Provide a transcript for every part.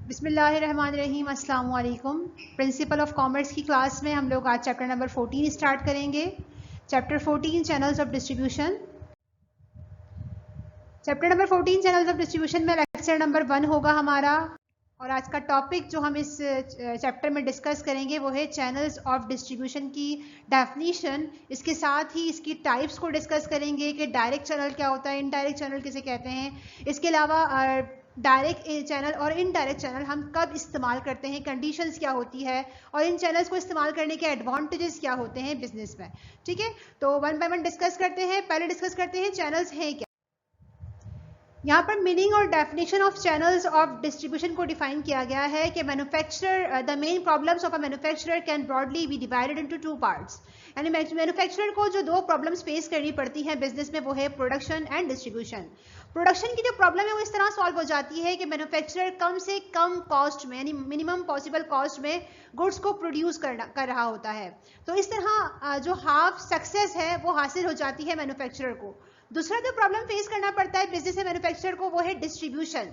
बिस्मिल्लाहिर्रहमानिर्रहीम, अस्सलाम वालेकुम। प्रिंसिपल ऑफ कॉमर्स की क्लास में हम लोग आज चैप्टर नंबर 14 स्टार्ट करेंगे। Chapter 14 channels of distribution. Chapter number 14 channels of distribution में लेक्चर नंबर 1 होगा हमारा। और आज का टॉपिक जो हम इस चैप्टर में डिस्कस करेंगे वो है चैनल्स ऑफ डिस्ट्रीब्यूशन की डेफिनीशन। इसके साथ ही इसकी टाइप्स को डिस्कस करेंगे कि डायरेक्ट चैनल क्या होता है, इनडायरेक्ट चैनल किसे कहते हैं। इसके अलावा डायरेक्ट चैनल और इनडायरेक्ट चैनल हम कब इस्तेमाल करते हैं, कंडीशंस क्या होती है और इन चैनल्स को इस्तेमाल करने के एडवांटेजेस क्या होते हैं बिजनेस में। ठीक है, तो वन बाय वन डिस्कस करते हैं। पहले डिस्कस करते हैं चैनल्स हैं क्या। यहाँ पर मीनिंग और definition of channels of distribution को डिफाइन किया गया है कि manufacturer the main problems of a manufacturer can broadly be divided into two parts. यानी मैन्युफैक्चरर को जो दो प्रॉब्लम्स फेस करनी पड़ती हैं बिजनेस में वो है प्रोडक्शन एंड डिस्ट्रीब्यूशन। प्रोडक्शन की जो प्रॉब्लम है वो इस तरह सॉल्व हो जाती है कि मैन्युफैक्चरर कम से कम कॉस्ट में यानी मिनिमम पॉसिबल कॉस्ट में गुड्स को प्रोड्यूस कर रहा होता है। तो इस तरह जो हाफ सक्सेस है वो हासिल हो जाती है मैन्युफैक्चरर को। दूसरा जो प्रॉब्लम फेस करना पड़ता है बिजनेस में मैन्युफैक्चरर को वो है डिस्ट्रीब्यूशन।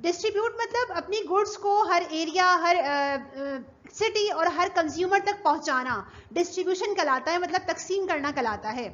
डिस्ट्रीब्यूट मतलब अपनी गुड्स को हर एरिया, हर सिटी और हर कंज्यूमर तक पहुंचाना डिस्ट्रीब्यूशन कहलाता है, मतलब तकसीम करना कहलाता है।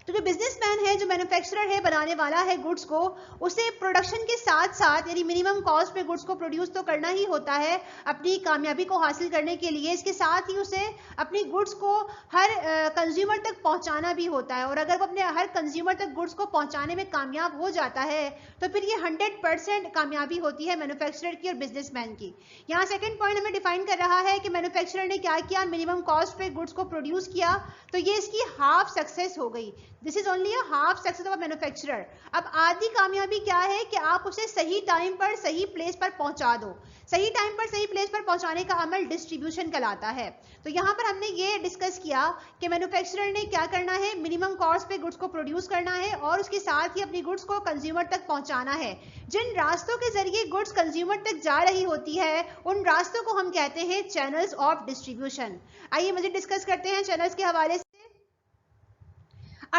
तो जो बिजनेसमैन है, जो मैन्युफैक्चरर है, बनाने वाला है गुड्स को, उसे प्रोडक्शन के साथ साथ यानी मिनिमम कॉस्ट पे गुड्स को प्रोड्यूस तो करना ही होता है अपनी कामयाबी को हासिल करने के लिए। इसके साथ ही उसे अपनी गुड्स को हर कंज्यूमर तक पहुंचाना भी होता है। और अगर वो अपने हर कंज्यूमर तक गुड्स को पहुंचाने में कामयाब हो जाता है तो फिर ये 100% कामयाबी होती है मैन्युफैक्चरर की और बिजनेसमैन की। यहाँ सेकेंड पॉइंट हमें डिफाइन कर रहा है कि मैन्युफैक्चरर ने क्या किया, मिनिमम कॉस्ट पे गुड्स को प्रोड्यूस किया, तो ये इसकी हाफ सक्सेस हो गई। This is only a half success of a manufacturer. अब आधी कामयाबी क्या है कि आप उसे सही टाइम पर सही प्लेस पर पहुंचा दो। सही टाइम पर सही प्लेस पर पहुंचाने का अमल डिस्ट्रीब्यूशन कहलाता है। तो यहाँ पर हमने ये डिस्कस किया कि मैन्युफैक्चरर ने क्या करना है, मिनिमम कॉस्ट पे गुड्स को प्रोड्यूस करना है और उसके साथ ही अपनी गुड्स को कंज्यूमर तक पहुंचाना है। जिन रास्तों के जरिए गुड्स कंज्यूमर तक जा रही होती है उन रास्तों को हम कहते हैं चैनल्स ऑफ डिस्ट्रीब्यूशन। आइए मज़ीद डिस्कस करते हैं चैनल्स के हवाले से।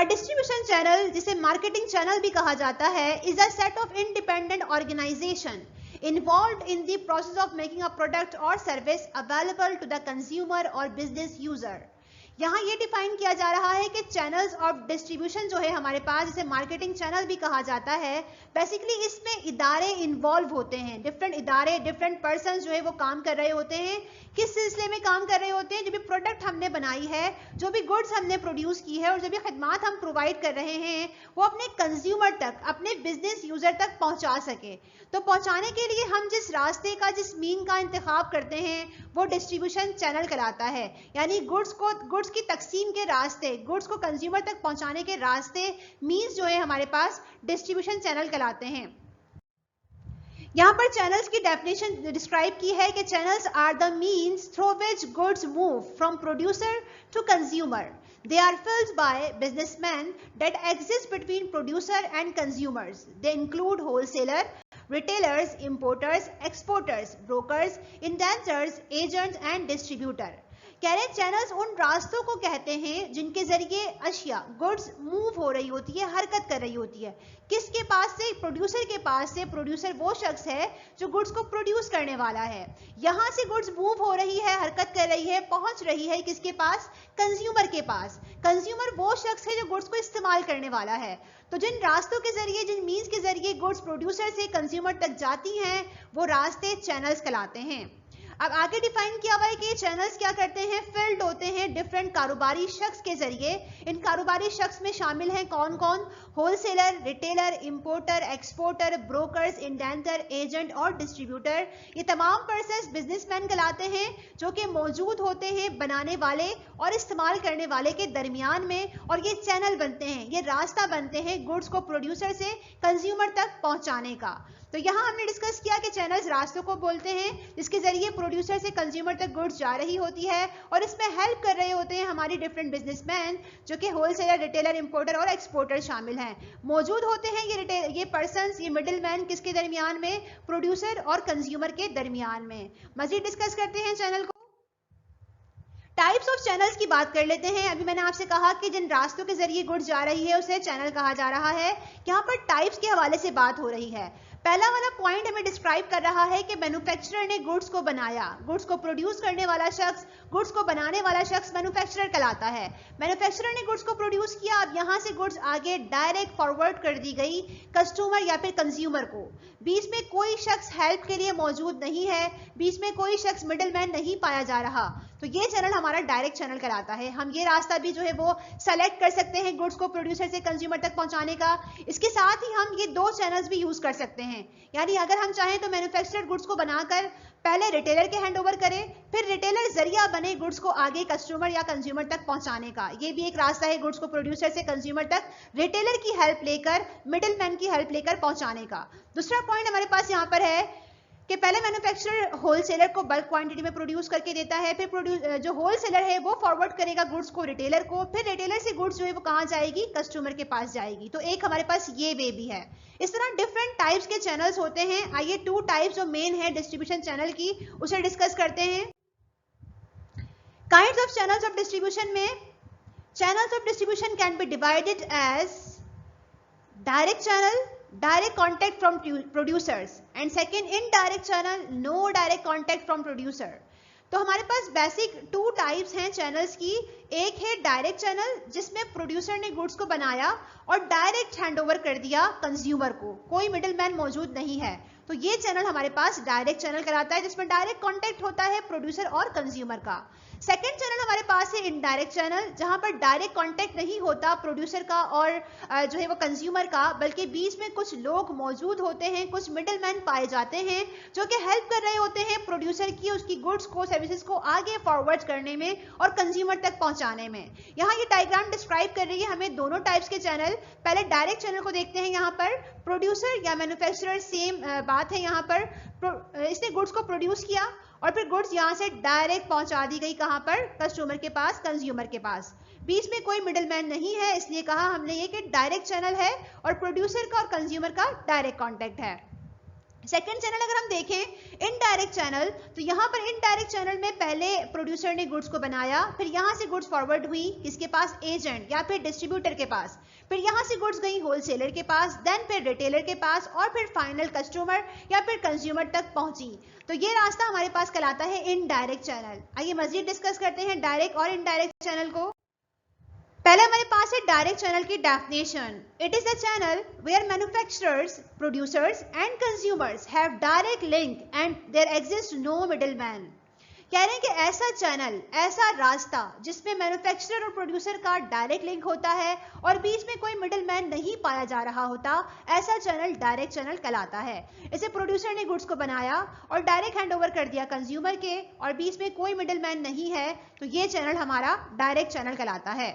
डिस्ट्रीब्यूशन चैनल, जिसे मार्केटिंग चैनल भी कहा जाता है, is a set of independent organisation involved in the process of making a product or service available to the consumer or business user। यहाँ ये डिफाइन किया जा रहा है कि चैनल्स ऑफ डिस्ट्रीब्यूशन जो है हमारे पास, जिसे मार्केटिंग चैनल भी कहा जाता है, बेसिकली इसमें इदारे इन्वॉल्व होते हैं। डिफरेंट इदारे, डिफरेंट पर्सन जो है वो काम कर रहे होते हैं। किस सिलसिले में काम कर रहे होते हैं? जो भी प्रोडक्ट हमने बनाई है, जो भी गुड्स हमने प्रोड्यूस की है और जो भी खदमात हम प्रोवाइड कर रहे हैं वो अपने कंज्यूमर तक, अपने बिजनेस यूजर तक पहुंचा सके। तो पहुंचाने के लिए हम जिस रास्ते का, जिस मीन का इंतखाब करते हैं वो डिस्ट्रीब्यूशन चैनल कहलाता है। यानी गुड्स की तकसीम के रास्ते, गुड्स को कंज्यूमर तक पहुंचाने के रास्ते, मीन्स जो है हमारे पास डिस्ट्रीब्यूशन चैनल कहलाते हैं। यहाँ पर चैनल्स की डेफिनेशन डिस्क्राइब की है कि channels are the means through which goods move from producer to consumer. They are filled by businessmen that exist between producer and consumers. They include wholesaler, retailers, importers, exporters, brokers, indentures, agents and distributor। कह रहे channels उन रास्तों को कहते हैं जिनके जरिए अशिया, गुड्स मूव हो रही होती है, हरकत कर रही होती है। किसके पास से? प्रोड्यूसर के पास से। प्रोड्यूसर वो शख्स है जो गुड्स को प्रोड्यूस करने वाला है। यहाँ से गुड्स मूव हो रही है, हरकत कर रही है, पहुंच रही है किसके पास? कंज्यूमर के पास। कंज्यूमर वो शख्स है जो गुड्स को इस्तेमाल करने वाला है। तो जिन रास्तों के जरिए, जिन मीन्स के जरिए गुड्स प्रोड्यूसर से कंज्यूमर तक जाती हैं वो रास्ते चैनल्स कहलाते हैं। अब आगे डिफाइन किया हुआ है कि चैनल्स क्या करते हैं, फिल्ड होते हैं डिफरेंट कारोबारी शख्स के जरिए। इन कारोबारी शख्स में शामिल हैं कौन कौन? Wholesaler, retailer, importer, exporter, brokers, indenter, agent और डिस्ट्रीब्यूटर। ये तमाम पर्सन्स बिजनेसमैन कहलाते हैं जो कि मौजूद होते हैं बनाने वाले और इस्तेमाल करने वाले के दरमियान में, और ये चैनल बनते हैं, ये रास्ता बनते हैं गुड्स को प्रोड्यूसर से कंज्यूमर तक पहुंचाने का। तो यहाँ हमने डिस्कस किया कि चैनल्स रास्तों को बोलते हैं जिसके जरिए प्रोड्यूसर से कंज्यूमर तक गुड्स जा रही होती है और इसमें हेल्प कर रहे होते हैं हमारी डिफरेंट बिजनेसमैन जो कि होलसेलर, रिटेलर, इंपोर्टर और एक्सपोर्टर शामिल हैं। मौजूद होते हैं ये पर्सन्स, ये मिडिल मैन किसके दरमियान में? प्रोड्यूसर और कंज्यूमर के दरमियान में। मजीद डिस्कस करते हैं चैनल को। टाइप्स ऑफ चैनल्स की बात कर लेते हैं। अभी मैंने आपसे कहा कि जिन रास्तों के जरिए गुड्स जा रही है उसे चैनल कहा जा रहा है। यहाँ पर टाइप्स के हवाले से बात हो रही है। पहला वाला पॉइंट हमें डिस्क्राइब कर रहा है कि मैन्युफैक्चरर ने गुड्स को बनाया, गुड्स को प्रोड्यूस करने वाला शख्स, गुड्स को बनाने वाला शख्स मैन्युफैक्चरर कहलाता है। मैन्युफैक्चरर ने गुड्स को प्रोड्यूस किया, अब यहां से गुड्स आगे डायरेक्ट फॉरवर्ड कर दी गई कस्टमर या फिर कंज्यूमर को। बीच में कोई शख्स हेल्प के लिए मौजूद नहीं है, बीच में कोई शख्स मिडलमैन नहीं पाया जा रहा, तो ये चैनल हमारा डायरेक्ट चैनल कहलाता है। हम ये रास्ता भी जो है वो सेलेक्ट कर सकते हैं गुड्स को प्रोड्यूसर से कंज्यूमर तक पहुंचाने का। इसके साथ ही हम ये दो चैनल्स भी यूज कर सकते हैं, यानी अगर हम चाहें तो मैन्युफैक्चरर गुड्स को बनाकर पहले रिटेलर के हैंड ओवर करे, फिर रिटेलर जरिया बने गुड्स को आगे कस्टमर या कंज्यूमर तक पहुंचाने का। ये भी एक रास्ता है गुड्स को प्रोड्यूसर से कंज्यूमर तक रिटेलर की हेल्प लेकर, मिडिलमैन की हेल्प लेकर पहुंचाने का। दूसरा पॉइंट हमारे पास यहाँ पर है कि पहले मैन्युफैक्चरर होलसेलर को बल्क क्वांटिटी में प्रोड्यूस करके देता है, फिर जो होलसेलर है वो फॉरवर्ड करेगा गुड्स को रिटेलर को, फिर रिटेलर से गुड्स जो है वो कहाँ जाएगी, कस्टमर के पास जाएगी। तो एक हमारे पास ये वे भी है। इस तरह डिफरेंट टाइप्स के चैनल्स होते हैं। आइए 2 टाइप्स जो मेन है डिस्ट्रीब्यूशन चैनल की उसे डिस्कस करते हैं। Kinds of channels of distribution में channels of distribution can be divided as direct channel, direct contact from producers, and second indirect channel, no direct contact from producer। तो हमारे पास basic 2 types हैं channels की। एक है direct channel जिसमें producer ने goods को बनाया और डायरेक्ट हैंडओवर कर दिया कंज्यूमर को, कोई मिडिलमैन मौजूद नहीं है, तो ये चैनल हमारे पास डायरेक्ट चैनल कहलाता है जिसमें डायरेक्ट कांटेक्ट होता है प्रोड्यूसर और कंज्यूमर का। सेकंड चैनल हमारे पास है इनडायरेक्ट चैनल, जहां पर डायरेक्ट कांटेक्ट नहीं होता प्रोड्यूसर का और जो है वो कंज्यूमर का, बल्कि बीच में कुछ लोग मौजूद होते हैं, कुछ मिडिलमैन पाए जाते हैं जो कि हेल्प कर रहे होते हैं प्रोड्यूसर की उसकी गुड्स को, सर्विसेज को आगे फॉरवर्ड करने में और कंज्यूमर तक पहुंचाने में। यहाँ ये डायग्राम डिस्क्राइब कर रही है हमें दोनों टाइप्स के चैनल। पहले डायरेक्ट चैनल को देखते हैं। यहाँ पर प्रोड्यूसर या मैन्युफैक्चरर सेम बात है, यहाँ पर इसने गुड्स को प्रोड्यूस किया और फिर गुड्स यहाँ से डायरेक्ट पहुंचा दी गई, कहाँ पर, कस्टमर के पास, कंज्यूमर के पास। बीच में कोई मिडिलमैन नहीं है, इसलिए कहा हमने ये कि डायरेक्ट चैनल है और प्रोड्यूसर का और कंज्यूमर का डायरेक्ट कांटेक्ट है। सेकंड चैनल अगर हम देखें इनडायरेक्ट चैनल, तो यहाँ पर इनडायरेक्ट चैनल में पहले प्रोड्यूसर ने गुड्स को बनाया, फिर यहाँ से गुड्स फॉरवर्ड हुई किसके पास, एजेंट या फिर डिस्ट्रीब्यूटर के पास, फिर यहाँ से गुड्स गई होलसेलर के पास, देन फिर रिटेलर के पास और फिर फाइनल कस्टमर या फिर कंज्यूमर तक पहुंची। तो ये रास्ता हमारे पास कहलाता है इनडायरेक्ट चैनल। आइए मजीद डिस्कस करते हैं डायरेक्ट और इनडायरेक्ट चैनल को। पहले हमारे पास है डायरेक्ट चैनल की डेफिनेशन। It is the channel where manufacturers, producers and consumers have direct link and there exist no middleman. कह रहे हैं कि ऐसा चैनल, ऐसा रास्ता जिसमें मैन्युफैक्चरर और प्रोड्यूसर का डायरेक्ट लिंक होता है और बीच में कोई मिडिलमैन नहीं पाया जा रहा होता, ऐसा चैनल डायरेक्ट चैनल कहलाता है। इसे प्रोड्यूसर ने गुड्स को बनाया और डायरेक्ट हैंडओवर कर दिया कंज्यूमर के और बीच में कोई मिडिलमैन नहीं है, तो ये चैनल हमारा डायरेक्ट चैनल कहलाता है।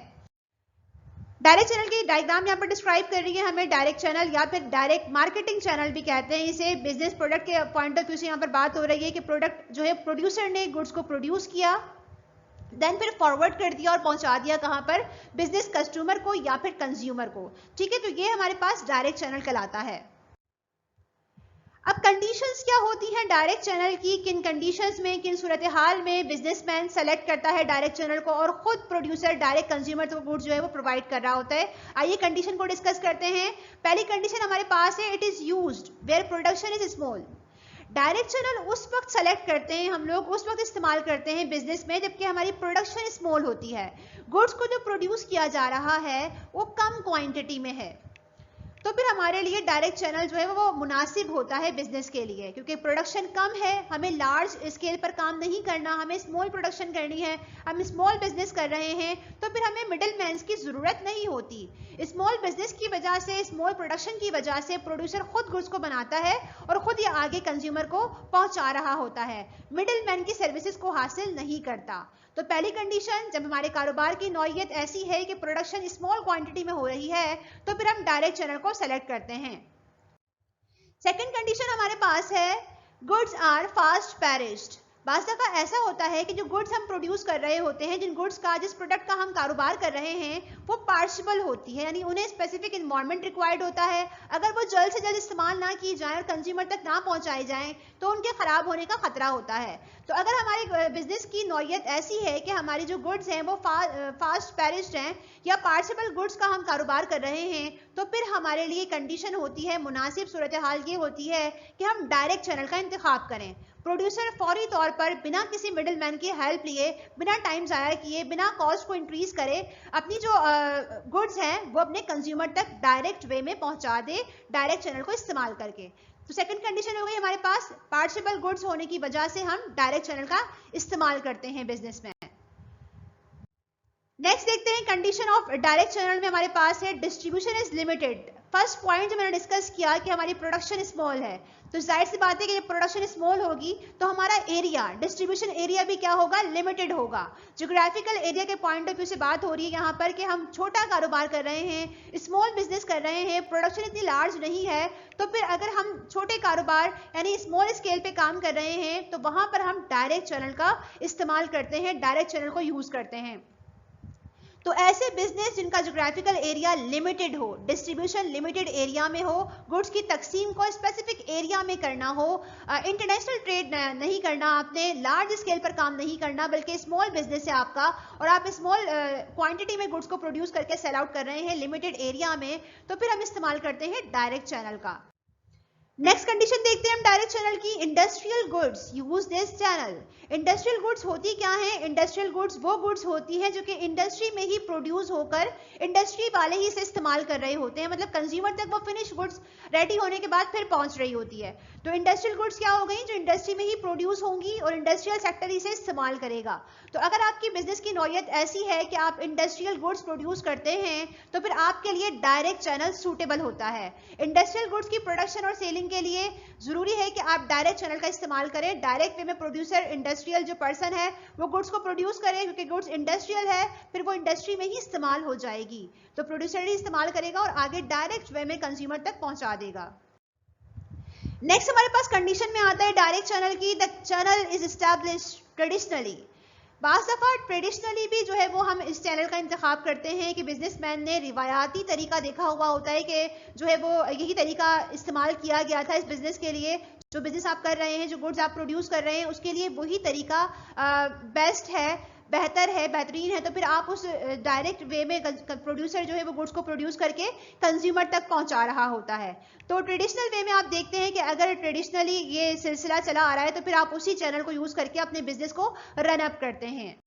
डायरेक्ट चैनल की डायग्राम यहाँ पर डिस्क्राइब कर रही है हमें। डायरेक्ट चैनल या फिर डायरेक्ट मार्केटिंग चैनल भी कहते हैं इसे। बिजनेस प्रोडक्ट के पॉइंट ऑफ व्यू से यहाँ पर बात हो रही है कि प्रोडक्ट जो है प्रोड्यूसर ने गुड्स को प्रोड्यूस किया, देन फिर फॉरवर्ड कर दिया और पहुंचा दिया कहाँ पर, बिजनेस कस्टमर को या फिर कंज्यूमर को। ठीक है, तो ये हमारे पास डायरेक्ट चैनल कहलाता है। अब कंडीशंस क्या होती हैं डायरेक्ट चैनल की, किन कंडीशंस में, किन सूरत हाल में बिजनेसमैन सेलेक्ट करता है डायरेक्ट चैनल को और खुद प्रोड्यूसर डायरेक्ट कंज्यूमर को गुड्स जो है वो प्रोवाइड कर रहा होता है। आइए कंडीशन को डिस्कस करते हैं। पहली कंडीशन हमारे पास है, it is used where production is small. Direct channel उस वक्त सेलेक्ट करते हैं हम लोग, उस वक्त इस्तेमाल करते हैं बिजनेस में जबकि हमारी प्रोडक्शन स्मॉल होती है। गुड्स को जो प्रोड्यूस किया जा रहा है वो कम क्वांटिटी में है, तो फिर हमारे लिए डायरेक्ट चैनल जो है वो मुनासिब होता है बिजनेस के लिए, क्योंकि प्रोडक्शन कम है, हमें लार्ज स्केल पर काम नहीं करना, हमें स्मॉल प्रोडक्शन करनी है, हम स्मॉल बिजनेस कर रहे हैं, तो फिर हमें मिडिलमैन्स की जरूरत नहीं होती। स्मॉल बिजनेस की वजह से, स्मॉल प्रोडक्शन की वजह से प्रोड्यूसर खुद गुड्स को बनाता है और खुद ये आगे कंज्यूमर को पहुंचा रहा होता है, मिडिलमैन की सर्विसेज को हासिल नहीं करता। तो पहली कंडीशन, जब हमारे कारोबार की नौइयत ऐसी है कि प्रोडक्शन स्मॉल क्वांटिटी में हो रही है, तो फिर हम डायरेक्ट चैनल को सेलेक्ट करते हैं। सेकंड कंडीशन हमारे पास है, गुड्स आर फास्ट पेरिश्ड बाज़ दफ़ा ऐसा होता है कि जो गुड्स हम प्रोड्यूस कर रहे होते हैं, जिस प्रोडक्ट का हम कारोबार कर रहे हैं, वो पार्शिबल होती है, यानी उन्हें स्पेसिफिक इन्वायरमेंट रिक्वायर्ड होता है। अगर वो जल्द से जल्द इस्तेमाल ना की जाए और कंज्यूमर तक ना पहुंचाई जाए तो उनके ख़राब होने का खतरा होता है। तो अगर हमारे बिजनेस की नौयत ऐसी है कि हमारी जो गुड्स हैं वो फास्ट पेरिश्ड हैं या पार्शिबल गुड्स का हम कारोबार कर रहे हैं, तो फिर हमारे लिए कंडीशन होती है, मुनासिब सूरत हाल ये होती है कि हम डायरेक्ट चैनल का इंतखाब करें। प्रोड्यूसर फौरी तौर पर बिना किसी मिडिल मैन की हेल्प लिए, बिना टाइम ज़ाया किए, बिना कॉस्ट को इंक्रीज करे, अपनी जो गुड्स हैं वो अपने कंज्यूमर तक डायरेक्ट वे में पहुंचा दे, डायरेक्ट चैनल को इस्तेमाल करके। तो सेकंड कंडीशन हो गई हमारे पास पार्शिबल गुड्स होने की वजह से हम डायरेक्ट चैनल का इस्तेमाल करते हैं बिजनेस में। नेक्स्ट देखते हैं कंडीशन ऑफ डायरेक्ट चैनल में हमारे पास है distribution is limited. First point जो मैंने डिस्कस किया कि हमारी प्रोडक्शन स्मॉल है, तो जाहिर सी बात है कि जब प्रोडक्शन स्मॉल होगी तो हमारा एरिया, डिस्ट्रीब्यूशन एरिया भी क्या होगा, लिमिटेड होगा। ज्योग्राफिकल एरिया के पॉइंट ऑफ व्यू से बात हो रही है यहाँ पर कि हम छोटा कारोबार कर रहे हैं, स्मॉल बिजनेस कर रहे हैं, प्रोडक्शन इतनी लार्ज नहीं है, तो फिर अगर हम छोटे कारोबार यानी स्मॉल स्केल पे काम कर रहे हैं तो वहां पर हम डायरेक्ट चैनल का इस्तेमाल करते हैं, डायरेक्ट चैनल को यूज करते हैं। तो ऐसे बिजनेस जिनका ज्योग्राफिकल एरिया लिमिटेड हो, डिस्ट्रीब्यूशन लिमिटेड एरिया में हो, गुड्स की तकसीम को स्पेसिफिक एरिया में करना हो, इंटरनेशनल ट्रेड नहीं करना, आपने लार्ज स्केल पर काम नहीं करना, बल्कि स्मॉल बिजनेस है आपका और आप स्मॉल क्वांटिटी में गुड्स को प्रोड्यूस करके सेल आउट कर रहे हैं लिमिटेड एरिया में, तो फिर हम इस्तेमाल करते हैं डायरेक्ट चैनल का। नेक्स्ट कंडीशन देखते हैं हम डायरेक्ट चैनल की, industrial goods use this channel. Industrial goods होती क्या है? इंडस्ट्रियल गुड्स वो गुड्स होती है जो कि इंडस्ट्री में ही प्रोड्यूस होकर इंडस्ट्री वाले ही से इस्तेमाल कर रहे होते हैं, मतलब कंज्यूमर तक वो फिनिश गुड्स रेडी होने के बाद फिर पहुंच रही होती है। तो इंडस्ट्रियल गुड्स क्या हो गई? जो इंडस्ट्री में ही प्रोड्यूस होंगी और इंडस्ट्रियल सेक्टर इसे इस्तेमाल करेगा। तो अगर आपकी बिजनेस की नौयत ऐसी है कि आप इंडस्ट्रियल गुड्स प्रोड्यूस करते हैं तो फिर आपके लिए डायरेक्ट चैनल सूटेबल होता है। इंडस्ट्रियल गुड्स की प्रोडक्शन और सेलिंग के लिए जरूरी है कि आप डायरेक्ट चैनल का इस्तेमाल करें। डायरेक्ट वे में प्रोड्यूसर, इंडस्ट्रियल जो पर्सन है वो गुड्स को प्रोड्यूस करे, क्योंकि गुड्स इंडस्ट्रियल है, फिर वो इंडस्ट्री में ही इस्तेमाल हो जाएगी, तो प्रोड्यूसर ही इस्तेमाल करेगा और आगे डायरेक्ट वे में कंज्यूमर तक पहुंचा देगा। नेक्स्ट हमारे पास कंडीशन में आता है डायरेक्ट चैनल की, the channel is established traditionally. बाज़ दफ़ा ट्रेडिशनली भी जो है वो हम इस चैनल का इंतखाब करते हैं कि बिजनेसमैन ने रिवायाती तरीका देखा हुआ होता है कि जो है वो यही तरीका इस्तेमाल किया गया था इस बिज़नेस के लिए, जो बिज़नेस आप कर रहे हैं, जो गुड्स आप प्रोड्यूस कर रहे हैं, उसके लिए वही तरीका बेस्ट है, बेहतर है, बेहतरीन है। तो फिर आप उस डायरेक्ट वे में प्रोड्यूसर जो है वो गुड्स को प्रोड्यूस करके कंज्यूमर तक पहुंचा रहा होता है। तो ट्रेडिशनल वे में आप देखते हैं कि अगर ट्रेडिशनली ये सिलसिला चला आ रहा है तो फिर आप उसी चैनल को यूज करके अपने बिजनेस को रन अप करते हैं।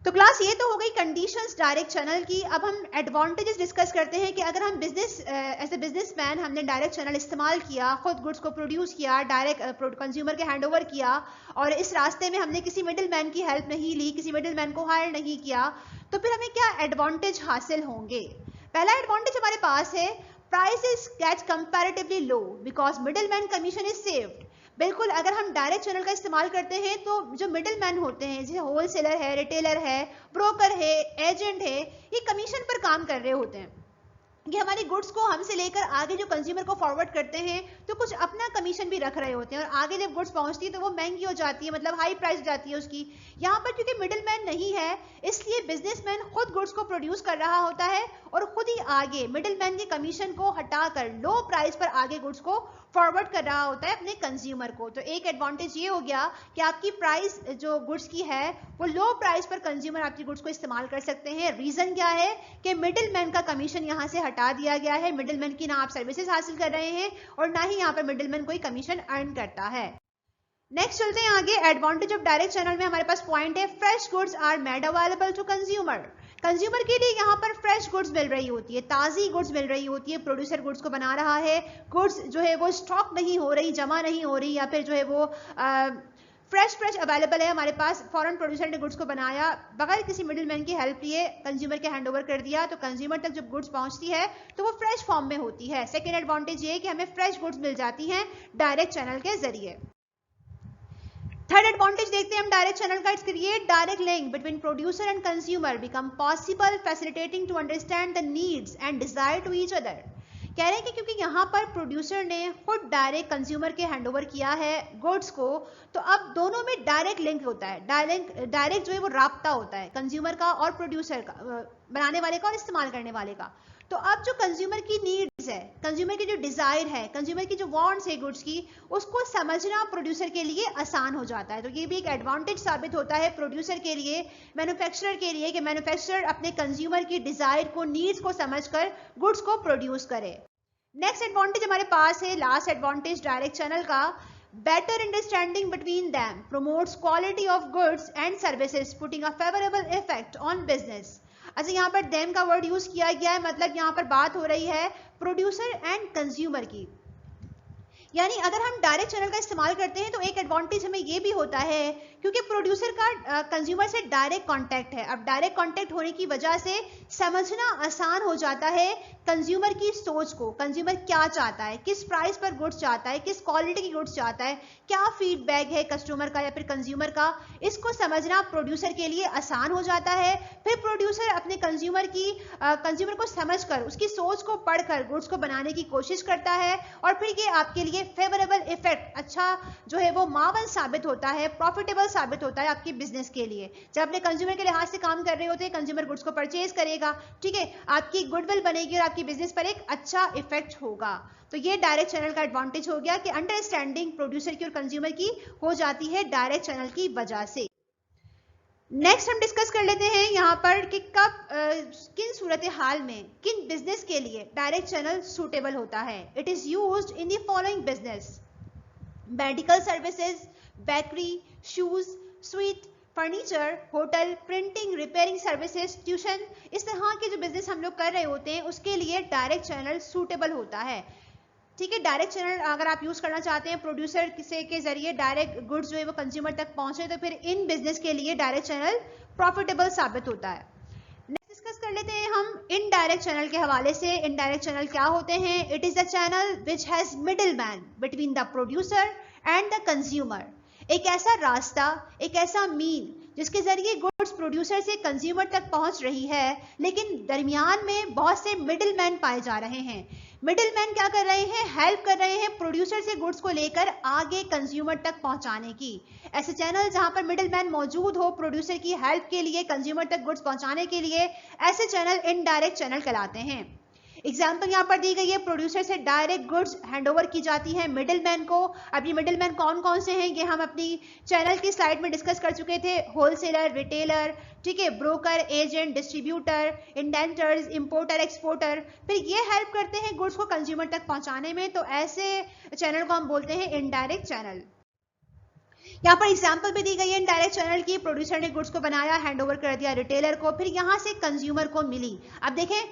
तो क्लास ये तो हो गई कंडीशंस डायरेक्ट चैनल की। अब हम एडवांटेजेस डिस्कस करते हैं कि अगर हम बिजनेस एज ए बिजनेसमैन हमने डायरेक्ट चैनल इस्तेमाल किया, खुद गुड्स को प्रोड्यूस किया, डायरेक्ट कंज्यूमर के हैंड ओवर किया और इस रास्ते में हमने किसी मिडिल मैन की हेल्प नहीं ली, किसी मिडिल मैन को हायर नहीं किया, तो फिर हमें क्या एडवांटेज हासिल होंगे? पहला एडवांटेज हमारे पास है prices get comparatively low because middle man commission is saved. बिल्कुल, अगर हम डायरेक्ट चैनल का इस्तेमाल करते हैं तो जो मिडिल मैन होते हैं, जैसे होलसेलर है, रिटेलर है, ब्रोकर है, एजेंट है, ये कमीशन पर काम कर रहे होते हैं। ये हमारी गुड्स को हमसे लेकर आगे जो कंज्यूमर को फॉरवर्ड करते हैं तो कुछ अपना कमीशन भी रख रहे होते हैं और आगे जब गुड्स पहुंचती है तो वो महंगी हो जाती है, मतलब हाई प्राइस जाती है उसकी। यहाँ पर क्योंकि मिडिल मैन नहीं है इसलिए बिजनेसमैन खुद गुड्स को प्रोड्यूस कर रहा होता है और खुद ही आगे मिडिल मैन के कमीशन को हटाकर लो प्राइस पर आगे गुड्स को फॉरवर्ड कर रहा होता है अपने कंज्यूमर को। तो एक एडवांटेज ये हो गया कि आपकी प्राइस जो गुड्स की है वो लो प्राइस पर कंज्यूमर आपकी गुड्स को इस्तेमाल कर सकते हैं। रीजन क्या है कि मिडिल मैन का कमीशन यहाँ से हटा दिया गया है। मिडिल मैन की ना आप सर्विसेज हासिल कर रहे हैं और ना ही यहाँ पर मिडिल मैन कोई कमीशन अर्न करता है। नेक्स्ट चलते हैं आगे। एडवांटेज ऑफ डायरेक्ट चैनल में हमारे पास पॉइंट है fresh goods are made available to consumer. Consumer के लिए यहाँ पर फ्रेश गुड्स मिल रही होती है, ताज़ी गुड्स मिल रही होती है। प्रोड्यूसर गुड्स को बना रहा है, गुड्स जो है वो स्टॉक नहीं हो रही, जमा नहीं हो रही, या फिर जो है वो फ्रेश अवेलेबल है हमारे पास। फॉरेन प्रोड्यूसर ने गुड्स को बनाया बगैर किसी मिडिल मैन की हेल्प लिए, कंज्यूमर के हैंड ओवर कर दिया, तो कंज्यूमर तक जब गुड्स पहुंचती है तो वो फ्रेश फॉर्म में होती है। सेकेंड एडवांटेज ये है कि हमें फ्रेश गुड्स मिल जाती हैं डायरेक्ट चैनल के जरिए। थर्ड एडवांटेज देखते हैं हम डायरेक्ट चैनल का। It's create direct link between producer and consumer become possible facilitating to understand the needs and desire to each other. कह रहे हैं कि क्योंकि यहाँ पर प्रोड्यूसर ने खुद डायरेक्ट कंज्यूमर के हैंडओवर किया है गुड्स को, तो अब दोनों में डायरेक्ट लिंक होता है, डायरेक्ट जो है वो राब्ता होता है कंज्यूमर का और प्रोड्यूसर का, बनाने वाले का और इस्तेमाल करने वाले का। तो अब जो कंज्यूमर की नीड्स है, कंज्यूमर की जो डिजायर है, कंज्यूमर की जो वांट्स है गुड्स की, उसको समझना प्रोड्यूसर के लिए आसान हो जाता है। तो ये भी एक एडवांटेज साबित होता है प्रोड्यूसर के लिए, मैन्युफैक्चरर के लिए, कि मैन्युफैक्चरर अपने कंज्यूमर की डिजायर को, नीड्स को समझकर गुड्स को प्रोड्यूस करे। नेक्स्ट एडवांटेज हमारे पास है, लास्ट एडवांटेज डायरेक्ट चैनल का, better understanding between them promotes quality of goods and services putting a favorable effect on business। अच्छा, यहाँ पर them का वर्ड यूज किया गया है, मतलब यहाँ पर बात हो रही है प्रोड्यूसर एंड कंज्यूमर की। यानी अगर हम डायरेक्ट चैनल का इस्तेमाल करते हैं तो एक एडवांटेज हमें ये भी होता है क्योंकि प्रोड्यूसर का कंज्यूमर से डायरेक्ट कांटेक्ट है। अब डायरेक्ट कांटेक्ट होने की वजह से समझना आसान हो जाता है कंज्यूमर की सोच को, कंज्यूमर क्या चाहता है, किस प्राइस पर गुड्स चाहता है, किस क्वालिटी की गुड्स चाहता है, क्या फीडबैक है कस्टमर का या फिर कंज्यूमर का, इसको समझना प्रोड्यूसर के लिए आसान हो जाता है। फिर प्रोड्यूसर अपने कंज्यूमर को समझकर, उसकी सोच को पढ़कर गुड्स को बनाने की कोशिश करता है और फिर ये आपके लिए फेवरेबल इफेक्ट, अच्छा जो है वो मावन साबित होता है, प्रॉफिटेबल साबित होता है आपके बिजनेस के लिए। जब अपने कंज्यूमर के लिहाज से काम कर रहे होते हैं, कंज्यूमर गुड्स को परचेज करेगा, ठीक है, आपकी गुडविल बनेगी और आपकी बिजनेस पर एक अच्छा इफेक्ट होगा। तो ये डायरेक्ट चैनल का एडवांटेज हो गया कि अंडरस्टैंडिंग प्रोड्यूसर की और कंज्यूमर की हो जाती है डायरेक्ट चैनल की वजह से। नेक्स्ट हम डिस्कस कर लेते हैं यहाँ पर कि कब किन सूरत हाल में, किन बिजनेस के लिए डायरेक्ट चैनल सूटेबल होता है। It is used in the following business: medical services, bakery, shoes, sweet, furniture, hotel, printing, repairing services, tuition. इस तरह के जो बिजनेस हम लोग कर रहे होते हैं उसके लिए डायरेक्ट चैनल सूटेबल होता है। ठीक है, डायरेक्ट चैनल अगर आप यूज करना चाहते हैं प्रोड्यूसर के जरिए डायरेक्ट गुड्स जो है वो कंज्यूमर तक पहुंचे, तो फिर इन बिजनेस के लिए डायरेक्ट चैनल प्रॉफिटेबल साबित होता है। नेक्स्ट डिस्कस कर लेते हैं हम इनडायरेक्ट चैनल के हवाले से। इनडायरेक्ट चैनल क्या होते हैं? It is the channel which has middle man between the producer and the consumer. एक ऐसा रास्ता, एक ऐसा मीन जिसके जरिए गुड्स प्रोड्यूसर से कंज्यूमर तक पहुंच रही है, लेकिन दरमियान में बहुत से मिडिल मैन पाए जा रहे हैं। मिडिल मैन क्या कर रहे हैं? हेल्प कर रहे हैं प्रोड्यूसर से गुड्स को लेकर आगे कंज्यूमर तक पहुंचाने की। ऐसे चैनल जहां पर मिडिल मैन मौजूद हो प्रोड्यूसर की हेल्प के लिए, कंज्यूमर तक गुड्स पहुंचाने के लिए, ऐसे चैनल इनडायरेक्ट चैनल कहलाते हैं। एग्जाम्पल यहाँ पर दी गई है, प्रोड्यूसर से डायरेक्ट गुड्स हैंडओवर की जाती है मिडिलमैन को। अब ये मिडिलमैन कौन कौन से हैं ये हम अपनी चैनल की स्लाइड में डिस्कस कर चुके थे। होलसेलर, रिटेलर, ठीक है, broker, agent, distributor, indentors, importer, exporter. फिर ये हेल्प करते हैं गुड्स को कंज्यूमर तक पहुंचाने में, तो ऐसे चैनल को हम बोलते हैं इनडायरेक्ट चैनल। यहाँ पर एग्जाम्पल भी दी गई है इनडायरेक्ट चैनल की। प्रोड्यूसर ने गुड्स को बनाया, हैंडओवर कर दिया रिटेलर को, फिर यहाँ से कंज्यूमर को मिली। अब देखें,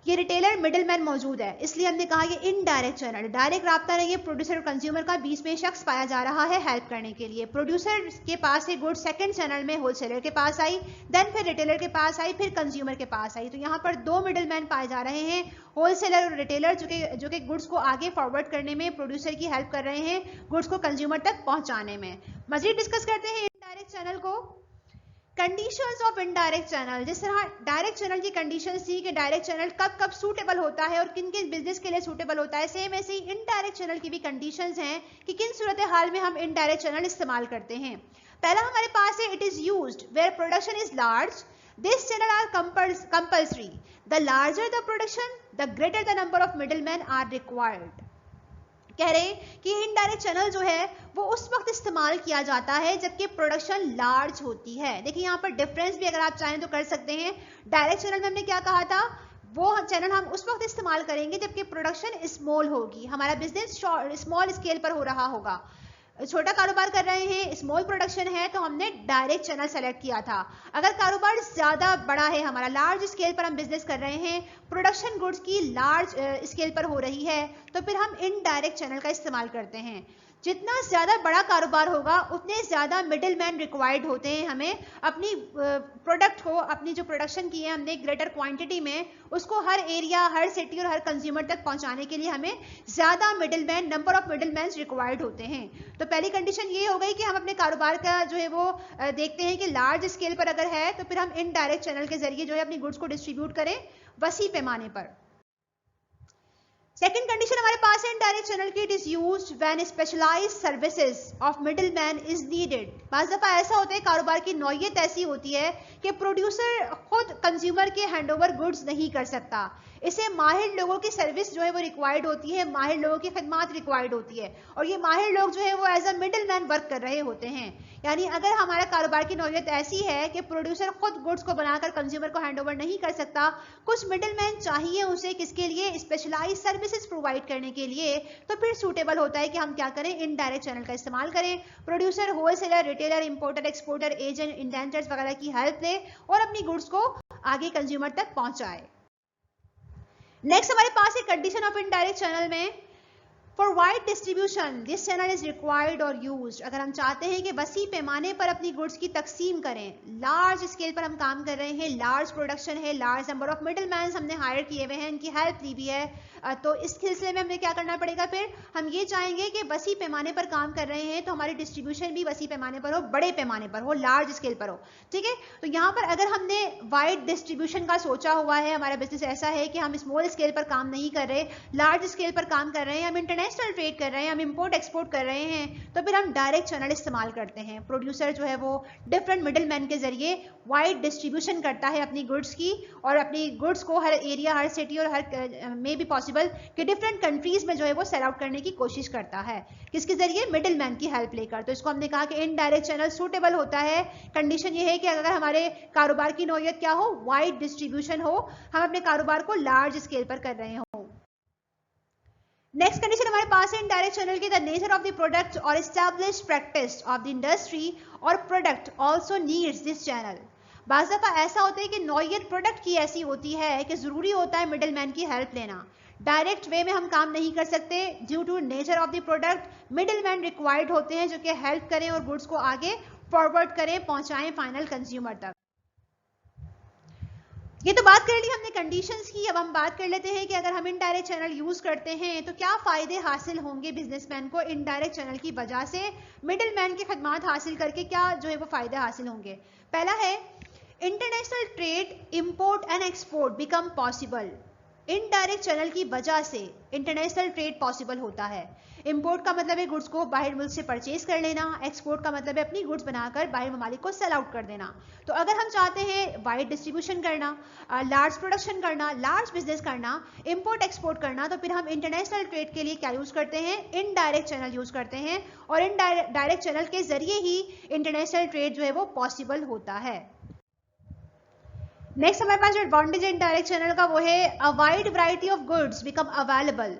ये रिटेलर मिडिलमैन मौजूद है, इसलिए हमने कहा ये इनडायरेक्ट चैनल, डायरेक्ट राब्ता नहीं है प्रोड्यूसर और कंज्यूमर का, बीच में शख्स पाया जा रहा है हेल्प करने के लिए। प्रोड्यूसर के पास से गुड सेकंड चैनल में होलसेलर के पास आई, देन फिर रिटेलर के पास आई, फिर कंज्यूमर के पास आई। तो यहाँ पर दो मिडिलमैन पाए जा रहे हैं, होलसेलर और रिटेलर, जो कि गुड्स को आगे फॉरवर्ड करने में प्रोड्यूसर की हेल्प कर रहे हैं गुड्स को कंज्यूमर तक पहुंचाने में। मजीद डिस्कस करते हैं इनडायरेक्ट चैनल को। कंडीशंस ऑफ इनडायरेक्ट चैनल, जिस तरह डायरेक्ट चैनल की कंडीशंस थी कि डायरेक्ट चैनल कब कब सूटेबल होता है और किन किन बिजनेस के लिए सूटेबल होता है, सेम ऐसे ही इनडायरेक्ट चैनल की भी कंडीशंस हैं कि किन सूरत हाल में हम इनडायरेक्ट चैनल इस्तेमाल करते हैं। पहला हमारे पास है, it is used where production is large, this channel are compulsory, the larger the production the greater the number of middleman are required. कह रहे हैं कि इनडायरेक्ट चैनल जो है वो उस वक्त इस्तेमाल किया जाता है जबकि प्रोडक्शन लार्ज होती है। देखिए यहाँ पर डिफरेंस भी अगर आप चाहें तो कर सकते हैं। डायरेक्ट चैनल में हमने क्या कहा था, वो चैनल हम उस वक्त इस्तेमाल करेंगे जबकि प्रोडक्शन स्मॉल होगी, हमारा बिजनेस स्मॉल स्केल पर हो रहा होगा, छोटा कारोबार कर रहे हैं, स्मॉल प्रोडक्शन है, तो हमने डायरेक्ट चैनल सेलेक्ट किया था। अगर कारोबार ज्यादा बड़ा है, हमारा लार्ज स्केल पर हम बिजनेस कर रहे हैं, प्रोडक्शन गुड्स की लार्ज स्केल पर हो रही है, तो फिर हम इनडायरेक्ट चैनल का इस्तेमाल करते हैं। जितना ज्यादा बड़ा कारोबार होगा उतने ज्यादा मिडिलमैन रिक्वायर्ड होते हैं, हमें अपनी प्रोडक्ट को, अपनी जो प्रोडक्शन की है हमने ग्रेटर क्वांटिटी में, उसको हर एरिया, हर सिटी और हर कंज्यूमर तक पहुंचाने के लिए हमें ज्यादा middleman, number of middleman required होते हैं। तो पहली कंडीशन ये हो गई कि हम अपने कारोबार का जो है वो देखते हैं कि लार्ज स्केल पर अगर है तो फिर हम इनडायरेक्ट चैनल के जरिए जो है अपनी गुड्स को डिस्ट्रीब्यूट करें वसी पैमाने पर। सेकेंड कंडीशन हमारे पास है इनडायरेक्ट चैनल की, it is used when specialised services of middle man is needed. बाज़ दफा ऐसा होता है, कारोबार की नौयत ऐसी होती है कि प्रोड्यूसर खुद कंज्यूमर के हैंडओवर गुड्स नहीं कर सकता, इसे माहिर लोगों की सर्विस जो है वो रिक्वायर्ड होती है, माहिर लोगों की खदमात रिक्वायर्ड होती है, और ये माहिर लोग जो है वो as a middle man work कर रहे होते हैं। यानी अगर हमारा कारोबार की नौयत ऐसी है कि प्रोड्यूसर खुद गुड्स को बनाकर कंज्यूमर को हैंडओवर नहीं कर सकता, कुछ मिडिल मैन चाहिए उसे, किसके लिए? स्पेशलाइज सर्विसेज प्रोवाइड करने के लिए, तो फिर सूटेबल होता है कि हम क्या करें, इनडायरेक्ट चैनल का इस्तेमाल करें। Producer wholesaler, retailer, importer, exporter, agent, indentors वगैरह की हेल्प ले और अपनी गुड्स को आगे कंज्यूमर तक पहुंचाए। नेक्स्ट हमारे पास एक कंडीशन ऑफ इनडायरेक्ट चैनल में, for wide distribution this channel is required और यूज्ड। अगर हम चाहते हैं कि वसी पैमाने पर अपनी गुड्स की तकसीम करें, लार्ज स्केल पर हम काम कर रहे हैं, लार्ज प्रोडक्शन है, large number of middle man हमने हायर किए हुए हैं, इनकी हेल्प ली हुई है, तो इस सिलसिले में हमें क्या करना पड़ेगा? फिर हम ये चाहेंगे कि वसी पैमाने पर काम कर रहे हैं तो हमारी डिस्ट्रीब्यूशन भी वसी पैमाने पर हो, बड़े पैमाने पर हो, लार्ज स्केल पर हो। ठीक है, तो यहाँ पर अगर हमने वाइड डिस्ट्रीब्यूशन का सोचा हुआ है, हमारा बिजनेस ऐसा है कि हम स्मॉल स्केल पर काम नहीं कर रहे, लार्ज स्केल पर काम कर रहे हैं, हम इंटरनेशनल ट्रेड कर रहे हैं, हम इंपोर्ट एक्सपोर्ट कर रहे हैं, तो फिर हम डायरेक्ट चैनल इस्तेमाल करते हैं। प्रोड्यूसर जो है वो डिफरेंट मिडिल मैन के जरिए वाइड डिस्ट्रीब्यूशन करता है अपनी गुड्स की, और अपनी गुड्स को हर एरिया, हर सिटी और हर में भी पॉसिबल कि डिफरेंट कंट्रीज में जो है वो सेल आउट करने की कोशिश करता है, किसके जरिए? मिडिल मैन की हेल्प लेकर। तो इसको हमने कहा कि इनडायरेक्ट चैनल सूटेबल होता है। कंडीशन ये है कि अगर हमारे कारोबार की नौयत क्या हो, वाइड डिस्ट्रीब्यूशन हो, हम अपने कारोबार को लार्ज स्केल पर कर रहे हो। नेक्स्ट कंडीशन हमारे पास है इनडायरेक्ट चैनल की, the nature of the product और established practice of the industry और product also needs this channel. बाज़ दफा ऐसा होता है कि नौयत प्रोडक्ट की ऐसी होती है कि जरूरी होता है मिडिल मैन की हेल्प लेना। डायरेक्ट वे में हम काम नहीं कर सकते, due to nature of the product middle man required होते हैं जो कि हेल्प करें और गुड्स को आगे फॉरवर्ड करें, पहुंचाएं फाइनल कंज्यूमर तक। ये तो बात कर ली हमने कंडीशंस की। अब हम बात कर लेते हैं कि अगर हम इनडायरेक्ट चैनल यूज करते हैं तो क्या फायदे हासिल होंगे बिजनेसमैन को इनडायरेक्ट चैनल की वजह से, मिडिल मैन की खदमात हासिल करके क्या जो है वो फायदे हासिल होंगे। पहला है international trade, import and export become possible. Indirect channel की वजह से इंटरनेशनल ट्रेड पॉसिबल होता है। इंपोर्ट का मतलब है गुड्स को बाहर मुल्क से परचेज कर लेना, एक्सपोर्ट का मतलब है अपनी गुड्स बनाकर बाहर ममालिक को सेल आउट कर देना। तो अगर हम चाहते हैं वाइड डिस्ट्रीब्यूशन करना, लार्ज प्रोडक्शन करना, लार्ज बिजनेस करना, इंपोर्ट एक्सपोर्ट करना, तो फिर हम इंटरनेशनल ट्रेड के लिए क्या यूज करते हैं? इनडायरेक्ट चैनल यूज करते हैं, और इनडायरेक्ट चैनल के जरिए ही इंटरनेशनल ट्रेड जो है वो पॉसिबल होता है। नेक्स्ट हमारे पास जो एडवांटेज है इनडायरेक्ट चैनल का वो है a wide variety of goods become available.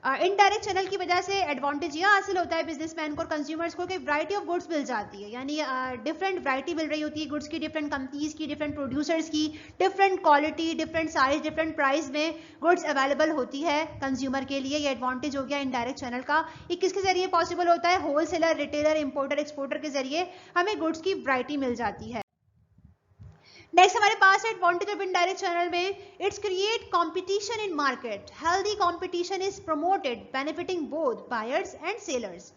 Indirect channel की वजह से एडवांटेज यह हासिल होता है बिजनेसमैन को और कंज्यूमर्स को कि वैरायटी ऑफ गुड्स मिल जाती है, यानी डिफरेंट वैरायटी मिल रही होती है गुड्स की, डिफरेंट कंपनीज की, डिफरेंट प्रोड्यूसर्स की, different quality, different size, different price में गुड्स अवेलेबल होती है कंज्यूमर के लिए। ये एडवांटेज हो गया इनडायरेक्ट चैनल का। ये किसके जरिए पॉसिबल होता है? होलसेलर, रिटेलर, इंपोर्टर, एक्सपोर्टर के जरिए हमें गुड्स की वैरायटी मिल जाती है। नेक्स्ट हमारे पास है एडवांटेज ऑफ इनडायरेक्ट चैनल में, it's create competition in market, healthy competition is promoted benefiting both buyers and sellers.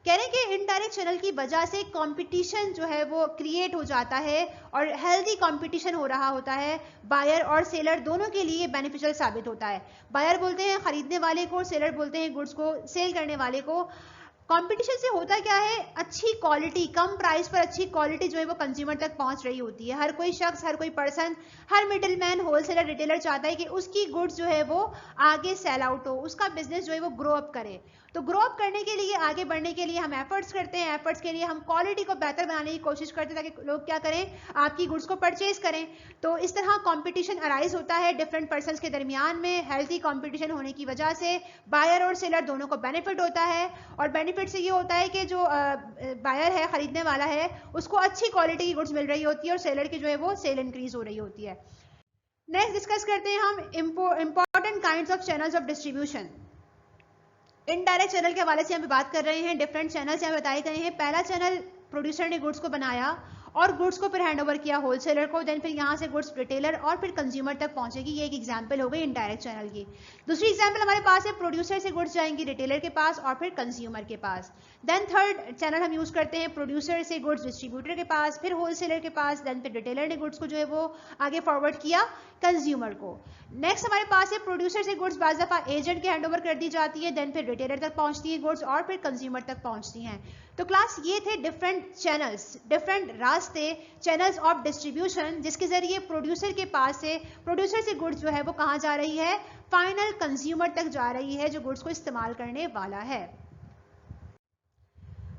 कह रहे हैं कि इनडायरेक्ट चैनल की वजह से कंपटीशन जो है वो क्रिएट हो जाता है और हेल्दी कंपटीशन हो रहा होता है, बायर और सेलर दोनों के लिए बेनिफिशियल साबित होता है। बायर बोलते हैं खरीदने वाले को, सेलर बोलते हैं गुड्स को सेल करने वाले को। कंपटीशन से होता क्या है? अच्छी क्वालिटी, कम प्राइस पर अच्छी क्वालिटी जो है वो कंज्यूमर तक पहुंच रही होती है। हर कोई शख्स, हर कोई पर्सन, हर मिडिल मैन, होलसेलर, रिटेलर चाहता है कि उसकी गुड्स जो है वो आगे सेल आउट हो, उसका बिजनेस जो है वो ग्रो अप करे। तो ग्रो अप करने के लिए, आगे बढ़ने के लिए हम एफर्ट्स करते हैं, एफर्ट्स के लिए हम क्वालिटी को बेहतर बनाने की कोशिश करते हैं ताकि लोग क्या करें? आपकी गुड्स को परचेज करें। तो इस तरह कंपटीशन अराइज होता है डिफरेंट पर्सन्स के दरमियान में। हेल्थी कंपटीशन होने की वजह से बायर और सेलर दोनों को बेनिफिट होता है, और बेनिफिट से ये होता है कि जो बायर है, खरीदने वाला है, उसको अच्छी क्वालिटी की गुड्स मिल रही होती है और सेलर की जो है वो सेल इंक्रीज हो रही होती है। नेक्स्ट डिस्कस करते हैं हम important kinds of channels of distribution. Indirect channel के हवाले से हम बात कर रहे हैं, डिफरेंट चैनल्स यहाँ बताए गए हैं। पहला चैनल, प्रोड्यूसर ने गुड्स को बनाया और गुड्स को फिर हैंड ओवर किया होलसेलर को, देन फिर यहाँ से गुड्स रिटेलर और फिर कंज्यूमर तक पहुंचेगी। ये एक एग्जांपल हो गई इनडायरेक्ट चैनल की। दूसरी एग्जांपल हमारे पास है, प्रोड्यूसर से गुड्स जाएंगी रिटेलर के पास और फिर कंज्यूमर के पास। देन थर्ड चैनल हम यूज करते हैं, प्रोड्यूसर से गुड्स डिस्ट्रीब्यूटर के पास, फिर होलसेलर के पास, देन फिर रिटेलर ने गुड्स को जो है वो आगे फॉरवर्ड किया कंज्यूमर को। नेक्स्ट हमारे पास है प्रोड्यूसर से गुड्स बाज़ दफ़ा एजेंट के हैंडओवर कर दी जाती है, देन फिर रिटेलर तक पहुंचती है गुड्स और फिर कंज्यूमर तक पहुंचती हैं। तो क्लास ये थे डिफरेंट चैनल्स, डिफरेंट रास्ते, चैनल्स ऑफ डिस्ट्रीब्यूशन जिसके जरिए प्रोड्यूसर के पास से, प्रोड्यूसर से गुड्स जो है वो कहाँ जा रही है, फाइनल कंज्यूमर तक जा रही है जो गुड्स को इस्तेमाल करने वाला है।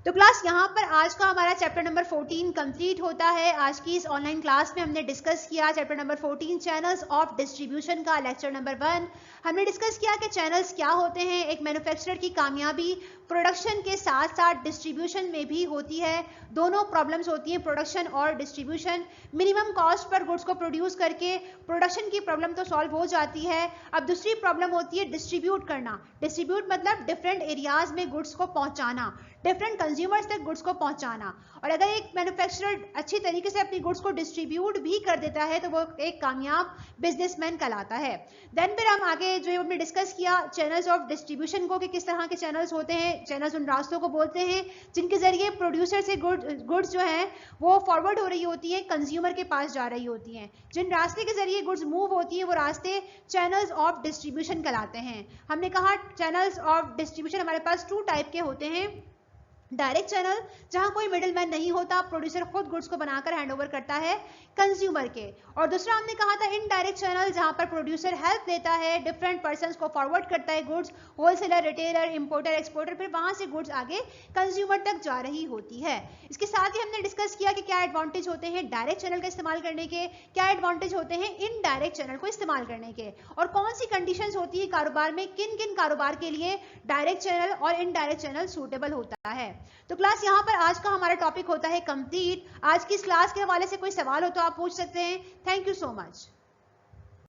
तो क्लास यहाँ पर आज का हमारा चैप्टर नंबर 14 कंप्लीट होता है। आज की इस ऑनलाइन क्लास में हमने डिस्कस किया chapter number 14 channels of distribution का लेक्चर नंबर 1। हमने डिस्कस किया कि चैनल्स क्या होते हैं, एक मैन्युफैक्चरर की कामयाबी प्रोडक्शन के साथ साथ डिस्ट्रीब्यूशन में भी होती है। दोनों प्रॉब्लम्स होती हैं, प्रोडक्शन और distribution. Minimum cost per goods को प्रोड्यूस करके प्रोडक्शन की प्रॉब्लम तो सॉल्व हो जाती है। अब दूसरी प्रॉब्लम होती है डिस्ट्रीब्यूट करना। डिस्ट्रीब्यूट मतलब डिफरेंट एरियाज में गुड्स को पहुंचाना, डिफरेंट कंज्यूमर्स तक गुड्स को पहुंचाना। और अगर एक मैन्युफैक्चरर अच्छी तरीके से अपनी गुड्स को डिस्ट्रीब्यूट भी कर देता है तो वो एक कामयाब बिजनेसमैन कहलाता है। देन फिर हम आगे जो हमने डिस्कस किया चैनल्स ऑफ डिस्ट्रीब्यूशन को, कि किस तरह के चैनल्स होते हैं। चैनल्स उन रास्तों को बोलते हैं जिनके जरिए प्रोड्यूसर से गुड्स जो हैं वो फॉरवर्ड हो रही होती है, कंज्यूमर के पास जा रही होती हैं। जिन रास्ते के जरिए गुड्स मूव होती है वो रास्ते चैनल्स ऑफ डिस्ट्रीब्यूशन कहलाते हैं। हमने कहा चैनल्स ऑफ डिस्ट्रीब्यूशन हमारे पास 2 टाइप के होते हैं। डायरेक्ट चैनल जहां कोई मिडिलमैन नहीं होता, प्रोड्यूसर खुद गुड्स को बनाकर हैंडओवर करता है कंज्यूमर के। और दूसरा हमने कहा था इनडायरेक्ट चैनल जहां पर प्रोड्यूसर हेल्प देता है, डिफरेंट पर्संस को फॉरवर्ड करता है goods, wholesaler, retailer, importer, exporter, फिर वहां से गुड्स आगे कंज्यूमर तक जा रही होती है। इसके साथ ही हमने डिस्कस किया कि क्या एडवांटेज होते हैं डायरेक्ट चैनल का इस्तेमाल करने के, क्या एडवांटेज होते हैं इनडायरेक्ट चैनल को इस्तेमाल करने के, और कौन सी कंडीशंस होती है कारोबार में, किन किन कारोबार के लिए डायरेक्ट चैनल और इनडायरेक्ट चैनल सूटेबल होता है। तो क्लास यहाँ पर आज का हमारा टॉपिक होता है कंप्लीट। आज की इस क्लास के हवाले से कोई सवाल हो तो आप पूछ सकते हैं। Thank you so much.